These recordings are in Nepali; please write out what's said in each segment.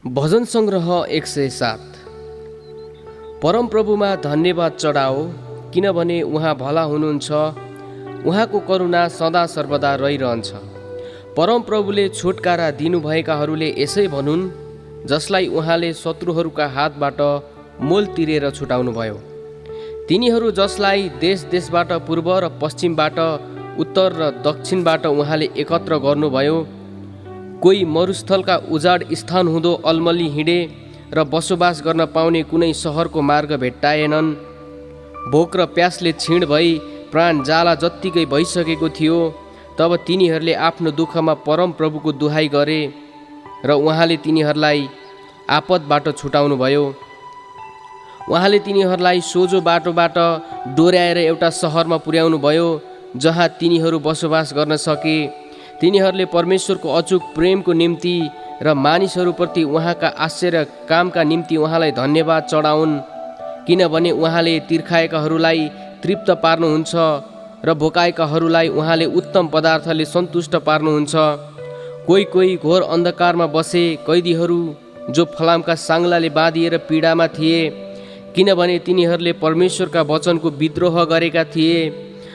भजन सङ्ग्रह 107। परमप्रभुमा धन्यवाद चढाओ, किनभने उहाँ भला हुनुहुन्छ। उहाँको करुणा सदा सर्वदा रहिरहन्छ। परमप्रभुले छुटकारा दिनुभएकाहरूले यसै भनुन्, जसलाई उहाँले शत्रुहरूका हातबाट मोल तिरेर छुटाउनुभयो। तिनीहरू जसलाई देश देशबाट, पूर्व र पश्चिमबाट, उत्तर र दक्षिणबाट उहाँले एकत्र गर्नुभयो। कोही मरुस्थलका उजाड स्थान हुँदो अलमली हिँडे र बसोबास गर्न पाउने कुनै सहरको मार्ग भेट्टाएनन्। भोक र प्यासले क्षीण भई प्राण जाला जत्तिकै भइसकेको थियो। तब तिनीहरूले आफ्नो दुःखमा परमप्रभुको दुहाई गरे र उहाँले तिनीहरूलाई आपतबाट छुटाउनुभयो। उहाँले तिनीहरूलाई सोझो बाटोबाट डोर्याएर एउटा सहरमा पुर्याउनुभयो, जहाँ तिनीहरू बसोबास गर्न सके। तिनीहरूले परमेश्वरको अचूक प्रेमको निम्ति र मानिसहरूप्रति उहाँका आश्चर्य कामका निम्ति उहाँलाई धन्यवाद चढाउन्, किनभने उहाँले तिर्खाएकाहरूलाई तृप्त पार्नुहुन्छ र भोकाएकाहरूलाई उहाँले उत्तम पदार्थले सन्तुष्ट पार्नुहुन्छ। कोही कोही घोर अन्धकारमा बसे कैदीहरू जो फलामका साङ्लाले बाँधिएर पीडामा थिए, किनभने तिनीहरूले परमेश्वरका वचनको विद्रोह गरेका थिए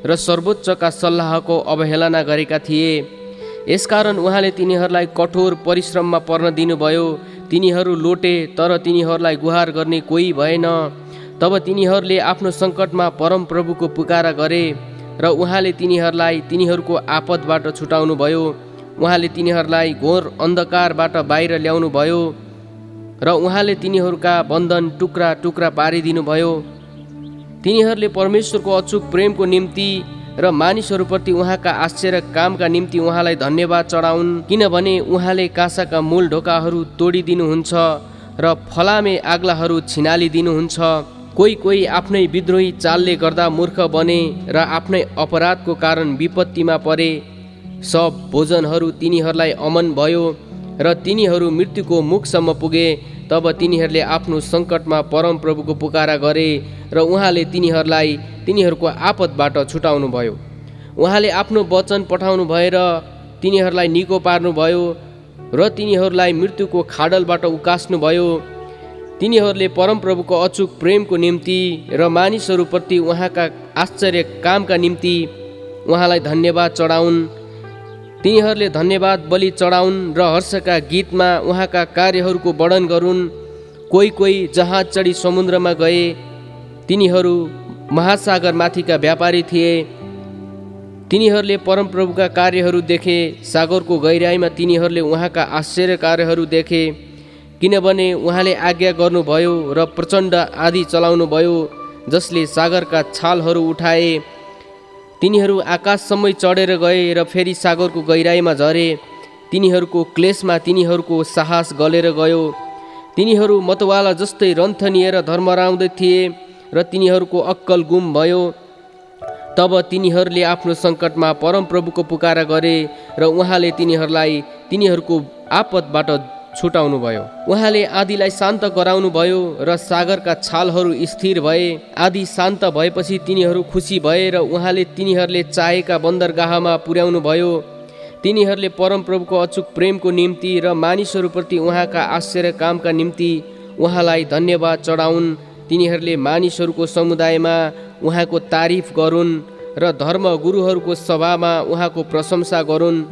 र सर्वोच्चका सल्लाहको अवहेलना गरेका थिए। यसकारण उहाँले तिनीहरूलाई कठोर परिश्रममा पर्न दिनुभयो। तिनीहरू लोटे, तर तिनीहरूलाई गुहार गर्ने कोही भएन। तब तिनीहरूले आफ्नो सङ्कटमा परमप्रभुको पुकारा गरे र उहाँले तिनीहरूलाई तिनीहरूको आपतबाट छुटाउनुभयो। उहाँले तिनीहरूलाई घोर अन्धकारबाट बाहिर ल्याउनुभयो र उहाँले तिनीहरूका बन्धन टुक्रा टुक्रा पारिदिनुभयो। तिनीहरूले परमेश्वरको अचूक प्रेमको निम्ति र मानिसहरूप्रति उहाँका आश्चर्य कामका निम्ति उहाँलाई धन्यवाद चढाउन्, किनभने उहाँले काँसाका मूल ढोकाहरू तोडिदिनुहुन्छ र फलामे आग्लाहरू छिनालिदिनुहुन्छ। कोही कोही आफ्नै विद्रोही चालले गर्दा मूर्ख बने र आफ्नै अपराधको कारण विपत्तिमा परे। सब भोजनहरू तिनीहरूलाई अमन भयो र तिनीहरू मृत्युको मुखसम्म पुगे। तब तिनीहरूले आफ्नो सङ्कटमा परमप्रभुको पुकारा गरे र उहाँले तिनीहरूलाई तिनीहरूको आपतबाट छुटाउनुभयो। उहाँले आफ्नो वचन पठाउनु भएर तिनीहरूलाई निको पार्नुभयो र तिनीहरूलाई मृत्युको खाडलबाट उकास्नुभयो। तिनीहरूले परमप्रभुको अचूक प्रेमको निम्ति र मानिसहरूप्रति उहाँका आश्चर्य कामका निम्ति उहाँलाई धन्यवाद चढाउन्। तिनीहरूले धन्यवाद बलि चढाउन् र हर्षका गीतमा उहाँका कार्यहरूको वर्णन गरून्। कोही कोही जहाज चढी समुद्रमा गए, तिनीहरू महासागर माथिका व्यापारी थिए। तिनीहरूले परमप्रभुका कार्यहरू देखे। सागरको गहिराईमा तिनीहरूले उहाँका आश्चर्य कार्यहरू देखे, किनभने उहाँले आज्ञा गर्नुभयो र प्रचण्ड आँधी चलाउनुभयो, जसले सागरका छालहरू उठाए। तिनीहरू आकाशसम्मै चढेर गए र फेरि सागरको गहिराईमा झरे। तिनीहरूको क्लेशमा तिनीहरूको साहस गलेर गयो। तिनीहरू मतवाला जस्तै रन्थनिएर धर्मराउँदै थिए र तिनीहरूको अक्कल गुम भयो। तब तिनीहरूले आफ्नो सङ्कटमा परमप्रभुको पुकारा गरे र उहाँले तिनीहरूलाई तिनीहरूको आपतबाट छुटाउनुभयो। उहाँले आँधीलाई शान्त गराउनुभयो र सागरका छालहरू स्थिर भए। आँधी शान्त भएपछि तिनीहरू खुसी भए र उहाँले तिनीहरूले चाहेका बन्दरगाहमा पुर्याउनुभयो। तिनीहरूले परमप्रभुको अचूक प्रेमको निम्ति र मानिसहरूप्रति उहाँका आश्चर्य कामका निम्ति उहाँलाई धन्यवाद चढाउन्। तिनीहरूले मानिसहरूको समुदायमा उहाँको तारिफ गरून् र धर्म गुरुहरूको सभामा उहाँको प्रशंसा गरून्।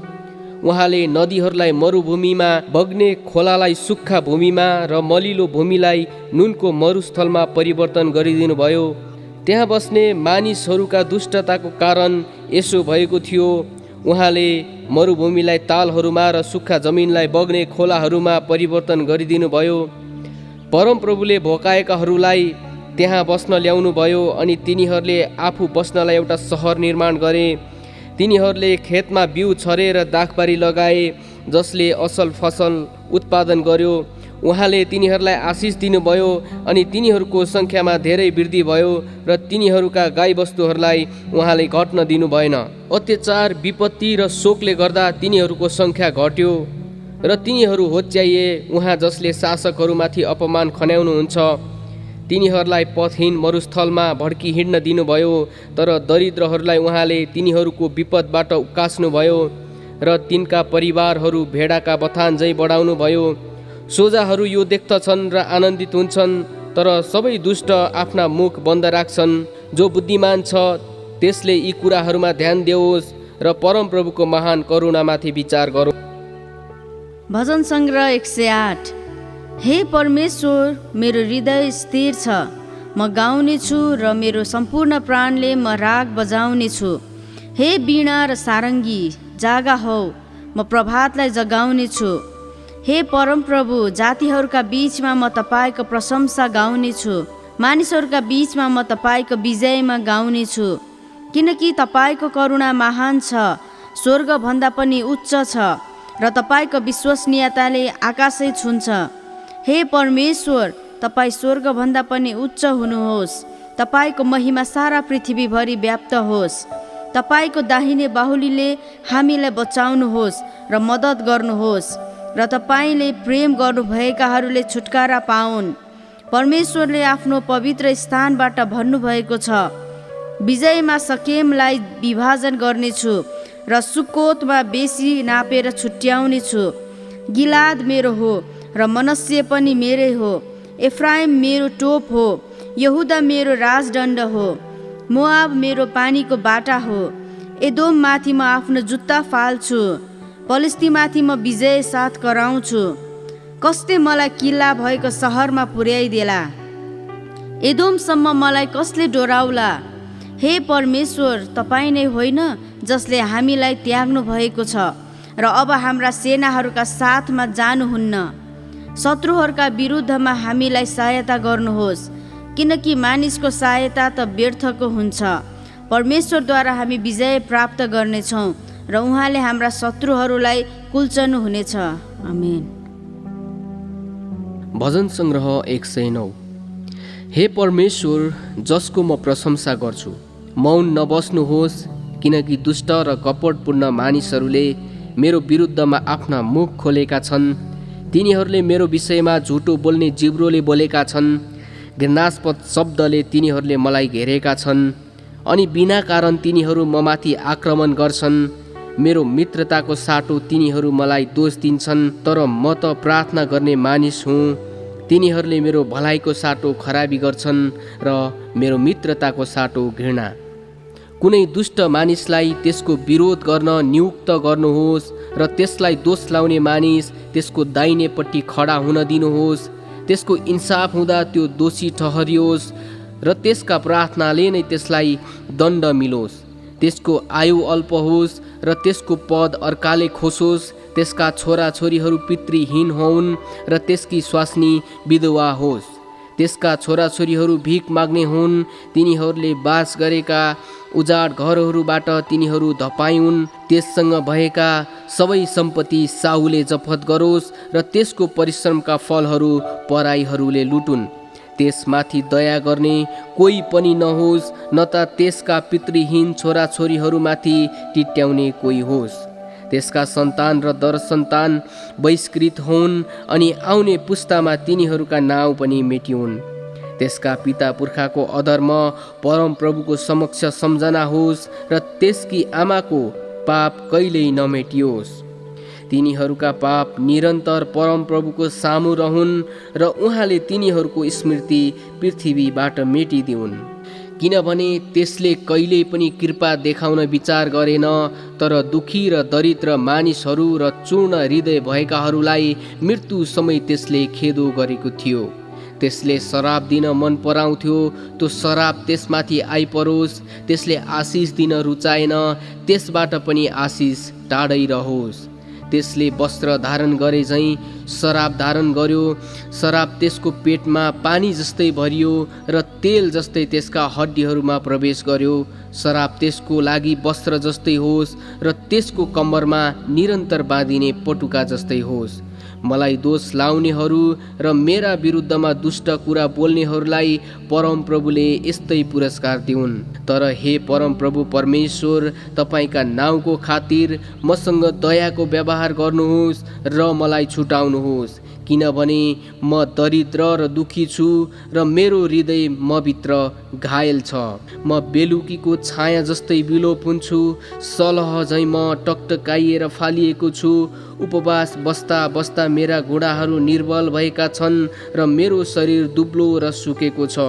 उहाँले नदीहरूलाई मरुभूमिमा, बग्ने खोलालाई सुक्खा भूमिमा र मलिलो भूमिलाई नुनको मरुस्थलमा परिवर्तन गरिदिनुभयो। त्यहाँ बस्ने मानिसहरूका दुष्टताको कारण यसो भएको थियो। उहाँले मरुभूमिलाई तालहरूमा र सुक्खा जमिनलाई बग्ने खोलाहरूमा परिवर्तन गरिदिनुभयो। परमप्रभुले भोकाएकाहरूलाई त्यहाँ बस्न ल्याउनुभयो अनि तिनीहरूले आफू बस्नलाई एउटा सहर निर्माण गरे। तिनीहरूले खेतमा बिउ छरे र दाखबारी लगाए, जसले असल फसल उत्पादन गर्यो। उहाँले तिनीहरूलाई आशिष दिनुभयो अनि तिनीहरूको सङ्ख्यामा धेरै वृद्धि भयो र तिनीहरूका गाईबस्तुहरूलाई उहाँले घट्न दिनु भएन। अत्याचार, विपत्ति र शोकले गर्दा तिनीहरूको सङ्ख्या घट्यो र तिनीहरू होच्याइए। उहाँ जसले शासकहरूमाथि अपमान खन्याउनुहुन्छ, तिनीहरूलाई पथहीन मरुस्थलमा भड्की हिँड्न दिनुभयो। तर दरिद्रहरूलाई उहाँले तिनीहरूको विपदबाट उकास्नुभयो र तिनका परिवारहरू भेडाका बथान झै बढाउनुभयो। सोझाहरू यो देख्दछन् र आनन्दित हुन्छन्, तर सबै दुष्ट आफ्ना मुख बन्द राख्छन्। जो बुद्धिमान छ त्यसले यी कुराहरूमा ध्यान देओस् र परमप्रभुको महान करुणामाथि विचार गरोस्। भजन सङ्ग्रह 108। हे परमेश्वर, मेरो हृदय स्थिर छ, म गाउने छु र मेरो सम्पूर्ण प्राणले म राग बजाउने छु। हे वीणा र सारङ्गी, जागा हौ, म प्रभातलाई जगाउने छु। हे परमप्रभु, जातिहरूका बीचमा म तपाईँको प्रशंसा गाउने छु। मानिसहरूका बीचमा म तपाईँको विजयमा गाउने छु, किनकि तपाईँको करुणा महान छ, स्वर्गभन्दा पनि उच्च छ र तपाईँको विश्वसनीयताले आकाशै छुन्छ। हे परमेश्वर, तपाईँ स्वर्गभन्दा पनि उच्च हुनुहोस्। तपाईँको महिमा सारा पृथ्वीभरि व्याप्त होस्। तपाईँको दाहिने बाहुलीले हामीलाई बचाउनुहोस् र मद्दत गर्नुहोस् र तपाईँले प्रेम गर्नुभएकाहरूले छुटकारा पाउन्। परमेश्वरले आफ्नो पवित्र स्थानबाट भन्नुभएको छ, विजयमा सकेमलाई विभाजन गर्नेछु र सुकोतमा बेसी नापेर छुट्याउने छु। गिलाद मेरो हो र मनस्से पनि मेरै हो। एफ्राइम मेरो टोप हो, यहुदा मेरो राजदण्ड हो। मोआब मेरो पानीको बाटा हो। एदोममाथि म आफ्नो जुत्ता फाल्छु। पलिस्तीमाथि म विजय साथ कराउँछु। कसले मलाई किल्ला भएको सहरमा पुर्याइदेला? एदोमसम्म मलाई कसले डोराउला? हे परमेश्वर, तपाईँ नै होइन जसले हामीलाई त्याग्नु भएको छ र अब हाम्रा सेनाहरूका साथमा जानुहुन्न। शत्रुहरूका विरुद्धमा हामीलाई सहायता गर्नुहोस्, किनकि मानिसको सहायता त व्यर्थको हुन्छ। परमेश्वरद्वारा हामी विजय प्राप्त गर्नेछौँ र उहाँले हाम्रा शत्रुहरूलाई कुल्चनु हुनेछ। आमेन। भजन सङ्ग्रह 109। हे परमेश्वर, जसको म प्रशंसा गर्छु, मौन नबस्नुहोस्, किनकि दुष्ट र कपटपूर्ण मानिसहरूले मेरो विरुद्धमा आफ्ना मुख खोलेका छन्। तिनीहरूले मेरो विषयमा झुटो बोल्ने जिब्रोले बोलेका छन्। घृणास्पद शब्दले तिनीहरूले मलाई घेरेका छन्, अनि बिना कारण तिनीहरू ममाथि आक्रमण गर्छन्। मेरो मित्रताको साटो तिनीहरू मलाई दोष दिन्छन्, तर म त प्रार्थना गर्ने मानिस हुँ। तिनीहरूले मेरो भलाइको साटो खराबी गर्छन् र मेरो मित्रताको साटो घृणा। कुनै दुष्ट मानिसलाई त्यसको विरोध गर्न नियुक्त गर्नुहोस् र त्यसलाई दोष लाउने मानिस त्यसको दाहिनेपट्टि खडा हुन दिनुहोस्। त्यसको इन्साफ हुँदा त्यो दोषी ठहरियोस् र त्यसका प्रार्थनाले नै त्यसलाई दण्ड मिलोस्। त्यसको आयु अल्प होस् र त्यसको पद अर्काले खोसोस्। त्यसका छोराछोरीहरू पितृहीन होउन् र त्यसकी स्वास्नी विधवा होस्। त्यसका छोराछोरीहरू भिख माग्ने हुन्। तिनीहरूले बास गरेका उजाड घरहरूबाट तिनीहरू धपाइउन्। त्यससँग भएका सबै सम्पत्ति साहुले जफत गरोस् र त्यसको परिश्रमका फलहरू पराईहरूले लुटुन्। त्यसमाथि दया गर्ने कोही पनि नहोस्, न त त्यसका पितृहीन छोराछोरीहरूमाथि टिट्याउने कोही होस्। त्यसका सन्तान र दर सन्तान बहिष्कृत हुन् अनि आउने पुस्तामा तिनीहरूका नाउँ पनि मेटिउन्। त्यसका पिता पुर्खाको अधर्म परमप्रभुको समक्ष सम्झना होस् र त्यसकी आमाको पाप कहिल्यै नमेटियोस्। तिनीहरूका पाप निरन्तर परमप्रभुको सामु रहन् र उहाँले तिनीहरूको स्मृति पृथ्वीबाट मेटिदिउन्। किनभने त्यसले कहिल्यै पनि कृपा देखाउन विचार गरेन, तर दुखी र दरिद्र मानिसहरू र चूर्ण हृदय भएकाहरूलाई मृत्यु समय त्यसले खेदो गरेको थियो। त्यसले शराब दिन मन पराउँथ्यो, त्यो शराब त्यसमाथि आइपरोस्। त्यसले आशिष दिन रुचाएन, त्यसबाट पनि आशिष टाढै रहोस्। त्यसले वस्त्र धारण गरे झैँ शराब धारण गर्यो। शराब त्यसको पेटमा पानी जस्तै भरियो र तेल जस्तै त्यसका हड्डीहरूमा प्रवेश गर्यो। शराब त्यसको लागि वस्त्र जस्तै होस् र त्यसको कम्मरमा निरन्तर बाँधिने पटुका जस्तै होस्। मलाई दोष लाउनेहरू र मेरा विरुद्धमा दुष्ट कुरा बोल्नेहरूलाई परमप्रभुले यस्तै पुरस्कार दिउन्। तर हे परमप्रभु परमेश्वर, तपाईँका नाउँको खातिर मसँग दयाको व्यवहार गर्नुहोस् र मलाई छुटाउनुहोस्, किनभने म दरिद्र र दुखी छु र मेरो हृदय मभित्र घायल छ। म बेलुकीको छाया जस्तै विलोप हुन्छु, सलह झैँ म टकटकाइएर फालिएको छु। उपवास बस्दा बस्दा मेरा घुँडाहरू निर्बल भएका छन् र मेरो शरीर दुब्लो र सुकेको छ।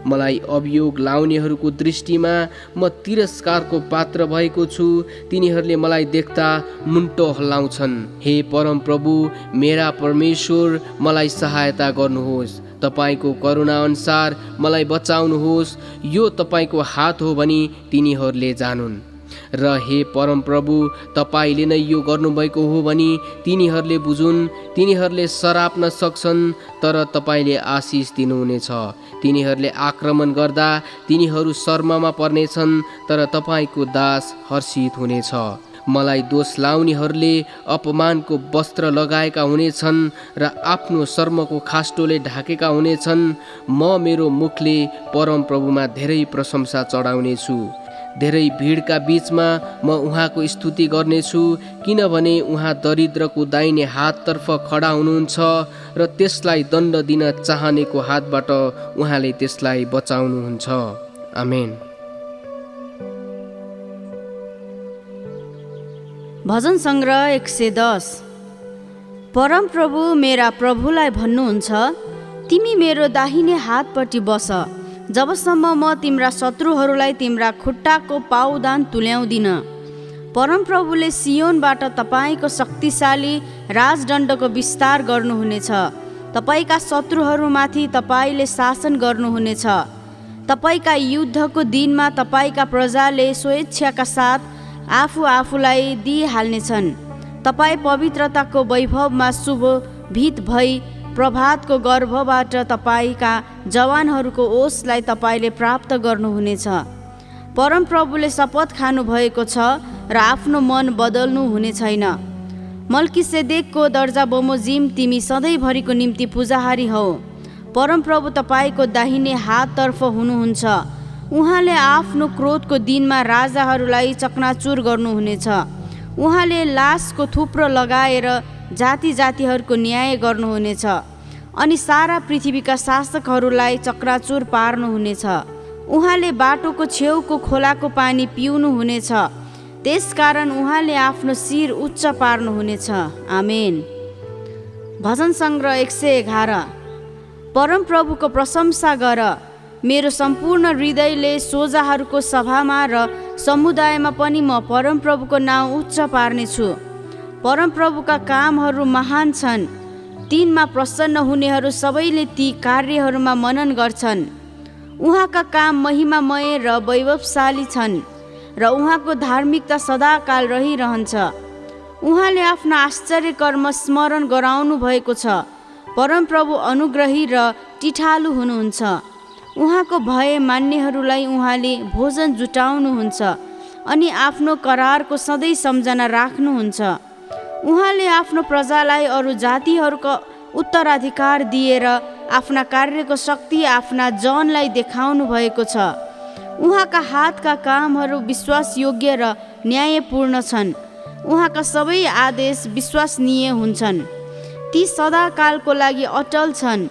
मलाई अभियोग लाउनेहरूको दृष्टिमा म तिरस्कारको पात्र भएको छु। तिनीहरूले मलाई देख्दा मुन्टो हल्लाउँछन्। हे परमप्रभु, मेरा परमेश्वर, मलाई सहायता गर्नुहोस्। तपाईँको करुणा अनुसार मलाई बचाउनुहोस्। यो तपाईँको हात हो भनी तिनीहरूले जानुन्। र हे परमप्रभु, तपाईँले नै यो गर्नुभएको हो भनी तिनीहरूले बुझुन्। तिनीहरूले सराप्न सक्छन् तर तपाईँले आशिष दिनुहुनेछ। तिनीहरूले आक्रमण गर्दा तिनीहरू शर्ममा पर्नेछन् तर तपाईँको दास हर्षित हुनेछ। मलाई दोष लाउनेहरूले अपमानको वस्त्र लगाएका हुनेछन् र आफ्नो शर्मको खास्टोले ढाकेका हुनेछन्। म मेरो मुखले परमप्रभुमा धेरै प्रशंसा चढाउनेछु। धेरै भिडका बीचमा म उहाँको स्तुति गर्नेछु, किनभने उहाँ दरिद्रको दाहिने हाततर्फ खडा हुनुहुन्छ र त्यसलाई दण्ड दिन चाहनेको हातबाट उहाँले त्यसलाई बचाउनुहुन्छ। आमेन। भजन सङ्ग्रह 110। परमप्रभु मेरा प्रभुलाई भन्नुहुन्छ, तिमी मेरो दाहिने हातपट्टि बस, जबसम्म म तिम्रा शत्रुहरूलाई तिम्रा खुट्टाको पाउदान तुल्याउँदिन। परमप्रभुले सियोनबाट तपाईँको शक्तिशाली राजदण्डको विस्तार गर्नुहुनेछ। तपाईँका शत्रुहरूमाथि तपाईँले शासन गर्नुहुनेछ। तपाईँका युद्धको दिनमा तपाईँका प्रजाले स्वेच्छाका साथ आफूलाई दिइहाल्नेछन्। तपाईँ पवित्रताको वैभवमा शुभभीत भई प्रभातको गर्भबाट तपाईँका जवानहरूको ओसलाई तपाईँले प्राप्त गर्नुहुनेछ। परमप्रभुले शपथ खानुभएको छ र आफ्नो मन बदल्नु हुने छैन। मल्कीसेदेकको दर्जा बमोजिम, तिमी सधैँभरिको निम्ति पूजाहारी हौ। परमप्रभु तपाईँको दाहिने हाततर्फ हुनुहुन्छ। उहाँले आफ्नो क्रोधको दिनमा राजाहरूलाई चकनाचुर गर्नुहुनेछ। उहाँले लासको थुप्रो लगाएर जाति जातिहरूको न्याय गर्नुहुनेछ अनि सारा पृथ्वीका शासकहरूलाई चकनाचुर पार्नुहुनेछ। उहाँले बाटोको छेउको खोलाको पानी पिउनुहुनेछ, त्यसकारण उहाँले आफ्नो शिर उच्च पार्नुहुनेछ। आमेन। भजन सङ्ग्रह 111। परमप्रभुको प्रशंसा गर, मेरो सम्पूर्ण हृदयले सोझाहरूको सभामा र समुदायमा पनि म परमप्रभुको नाउँ उच्च पार्नेछु। परमप्रभुका कामहरू महान छन्, तिनमा प्रसन्न हुनेहरू सबैले ती कार्यहरूमा मनन गर्छन्। उहाँका काम महिमामय र वैभवशाली छन् र उहाँको धार्मिकता सदाकाल रहिरहन्छ। उहाँले आफ्ना आश्चर्य कर्म स्मरण गराउनु भएको छ। परमप्रभु अनुग्रही र टिठालु हुनुहुन्छ। उहाँको भय मान्नेहरूलाई उहाँले भोजन जुटाउनुहुन्छ अनि आफ्नो करारको सधैँ सम्झना राख्नुहुन्छ। उहाँले आफ्नो प्रजालाई अरू जातिहरूको उत्तराधिकार दिएर आफ्ना कार्यको शक्ति आफ्ना जनलाई देखाउनु भएको छ। उहाँका हातका कामहरू विश्वासयोग्य र न्यायपूर्ण छन्। उहाँका सबै आदेश विश्वसनीय हुन्छन्। ती सदाकालको लागि अटल छन्,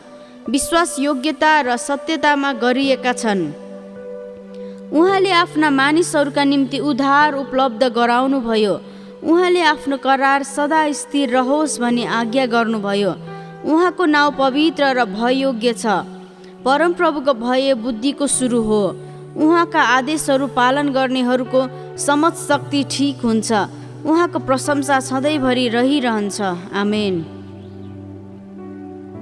विश्वासयोग्यता र सत्यतामा गरिएका छन्। उहाँले आफ्ना मानिसहरूका निम्ति उद्धार उपलब्ध गराउनुभयो। उहाँले आफ्नो करार सदा स्थिर रहोस् भनी आज्ञा गर्नुभयो। उहाँको नाउँ पवित्र र भययोग्य छ। परमप्रभुको भय बुद्धिको सुरु हो। उहाँका आदेशहरू पालन गर्नेहरूको समझ शक्ति ठिक हुन्छ। उहाँको प्रशंसा सधैँभरि रहिरहन्छ। आमेन।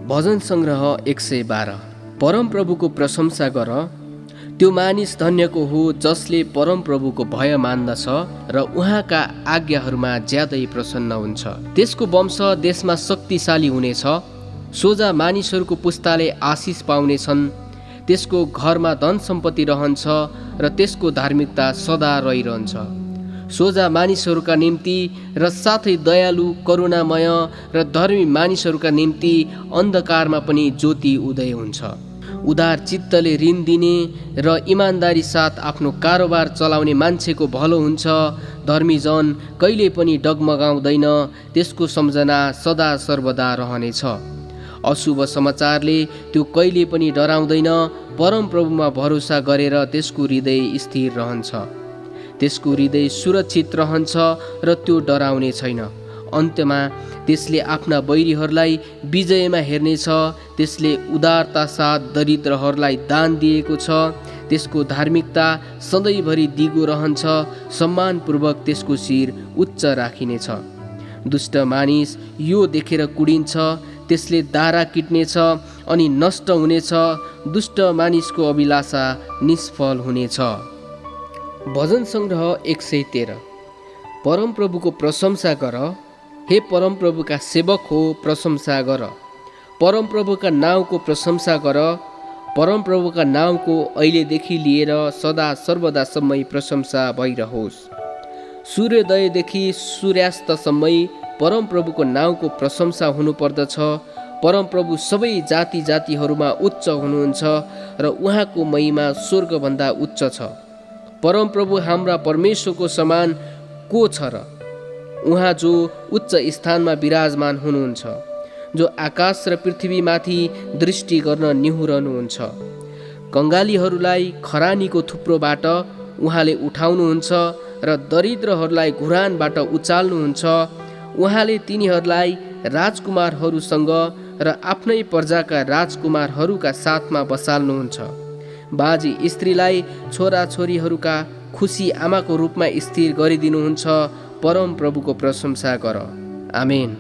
भजन सङ्ग्रह 112। परमप्रभुको प्रशंसा गर, त्यो मानिस धन्यको हो जसले परमप्रभुको भय मान्दछ र उहाँका आज्ञाहरूमा ज्यादै प्रसन्न हुन्छ। त्यसको वंश देशमा शक्तिशाली हुनेछ। सोझा मानिसहरूको पुस्ताले आशिष पाउनेछन्। त्यसको घरमा धन सम्पत्ति रहन्छ र त्यसको धार्मिकता सदा रहिरहन्छ। सोझा मानिसहरूका निम्ति र साथै दयालु, करुणामय र धर्मी मानिसहरूका निम्ति अन्धकारमा पनि ज्योति उदय हुन्छ। उदार चित्तले ऋण दिने र इमान्दारी साथ आफ्नो कारोबार चलाउने मान्छेको भलो हुन्छ। धर्मी जन कहिले पनि डगमगाउँदैन, त्यसको सम्झना सदा सर्वदा रहनेछ। अशुभ समाचारले त्यो कहिले पनि डराउँदैन। परमप्रभुमा भरोसा गरेर त्यसको हृदय स्थिर रहन्छ, त्यसको हृदय सुरक्षित रहन्छ र त्यो डराउने छैन। अन्त्यमा त्यसले आफ्ना बैरीहरूलाई विजयमा हेर्नेछ। त्यसले उदारता साथ दरिद्रहरूलाई दान दिएको छ। त्यसको धार्मिकता सधैँभरि दिगो रहन्छ। सम्मानपूर्वक त्यसको शिर उच्च राखिनेछ। दुष्ट मानिस यो देखेर कुडिन्छ, त्यसले दारा किट्नेछ अनि नष्ट हुनेछ। दुष्ट मानिसको अभिलाषा निष्फल हुनेछ। भजन सङ्ग्रह 113। परमप्रभुको प्रशंसा गर, हे परमप्रभुका सेवक हो, प्रशंसा गर। परमप्रभुका नाउँको प्रशंसा गर। परमप्रभुका नाउँको अहिलेदेखि लिएर सदा सर्वदासम्मै प्रशंसा भइरहोस्। सूर्योदयदेखि सूर्यास्तसम्मै परमप्रभुको नाउँको प्रशंसा हुनुपर्दछ। परमप्रभु सबै जाति जातिहरूमा उच्च हुनुहुन्छ र उहाँको महिमा स्वर्गभन्दा उच्च छ। परमप्रभु हाम्रा परमेश्वरको समान को छ र? उहाँ जो उच्च स्थानमा विराजमान हुनुहुन्छ, जो आकाश र पृथ्वीमाथि दृष्टि गर्न निहुरनुहुन्छ। कङ्गालीहरूलाई खरानीको थुप्रोबाट उहाँले उठाउनुहुन्छ र दरिद्रहरूलाई घुरानबाट उचाल्नुहुन्छ। उहाँले तिनीहरूलाई राजकुमारहरूसँग र आफ्नै प्रजाका राजकुमारहरूका साथमा बसाल्नुहुन्छ। बाजी स्त्रीलाई छोराछोरीहरूका खुसी आमाको रूपमा स्थिर गरिदिनुहुन्छ। परमप्रभुको प्रशंसा गर। आमेन।